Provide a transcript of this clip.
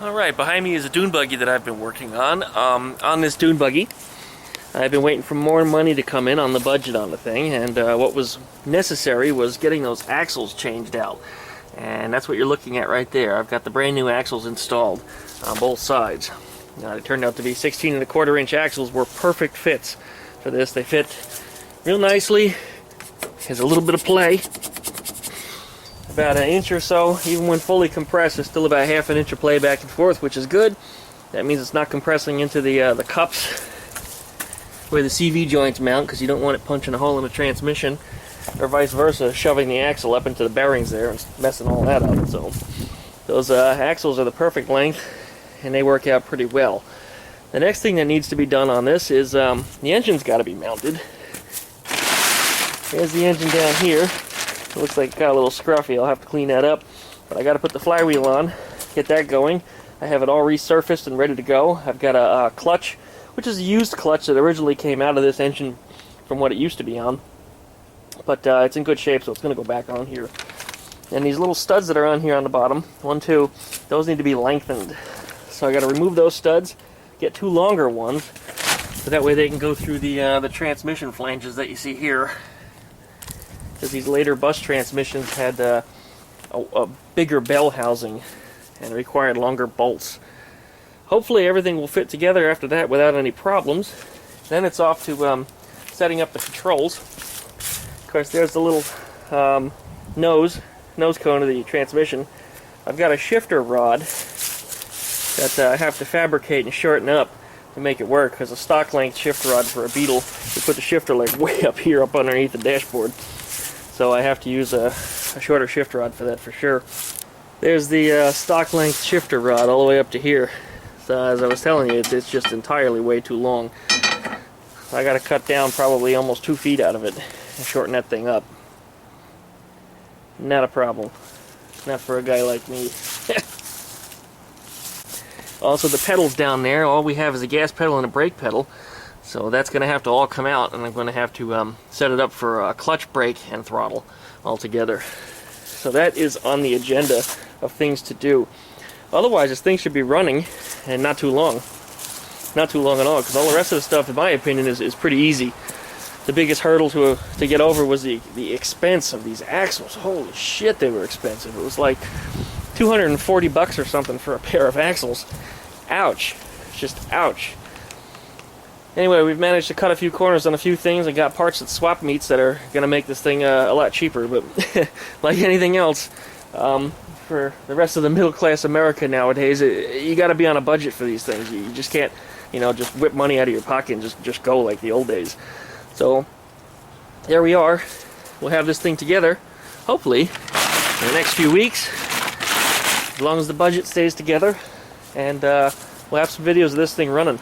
Alright, behind me is a dune buggy that I've been working on. On this dune buggy, I've been waiting for more money to come in on the budget on the thing, and what was necessary was getting those axles changed out. And that's what you're looking at right there. I've got the brand new axles installed on both sides. Now, it turned out to be 16¼ inch axles were perfect fits for this. They fit real nicely. Has a little bit of play. About an inch or so, even when fully compressed, there's still about ½ inch of play back and forth, which is good. That means it's not compressing into the cups where the CV joints mount, because you don't want it punching a hole in the transmission, or vice versa, shoving the axle up into the bearings there and messing all that up. So those axles are the perfect length, and they work out pretty well. The next thing that needs to be done on this is the engine's got to be mounted. There's the engine down here. It looks like it got a little scruffy. I'll have to clean that up. But I got to put the flywheel on, get that going. I have it all resurfaced and ready to go. I've got a clutch, which is a used clutch that originally came out of this engine from what it used to be on. But it's in good shape, so it's going to go back on here. And these little studs that are on here on the bottom, 1, 2, those need to be lengthened. So I got to remove those studs, get 2 longer ones, so that way they can go through the transmission flanges that you see here. Because these later bus transmissions had a bigger bell housing and required longer bolts. Hopefully everything will fit together after that without any problems. Then it's off to setting up the controls. Of course, there's the little nose cone of the transmission. I've got a shifter rod that I have to fabricate and shorten up to make it work, because a stock length shift rod for a Beetle, you put the shifter leg way up here, up underneath the dashboard. So I have to use a shorter shift rod for that for sure. There's the stock length shifter rod all the way up to here. So as I was telling you, it's just entirely way too long. So I got to cut down probably almost 2 feet out of it and shorten that thing up. Not a problem. Not for a guy like me. Also, the pedals down there, all we have is a gas pedal and a brake pedal. So that's going to have to all come out, and I'm going to have to set it up for a clutch, brake, and throttle all together. So that is on the agenda of things to do. Otherwise, this thing should be running, and not too long. Not too long at all, because all the rest of the stuff, in my opinion, is pretty easy. The biggest hurdle to get over was the expense of these axles. Holy shit, they were expensive. It was like $240 or something for a pair of axles. Ouch. Just ouch. Anyway, we've managed to cut a few corners on a few things. I got parts at swap meets that are going to make this thing a lot cheaper, but like anything else, for the rest of the middle-class America nowadays, you got to be on a budget for these things. You just can't, just whip money out of your pocket and just go like the old days. So, there we are. We'll have this thing together, hopefully, in the next few weeks, as long as the budget stays together, and we'll have some videos of this thing running.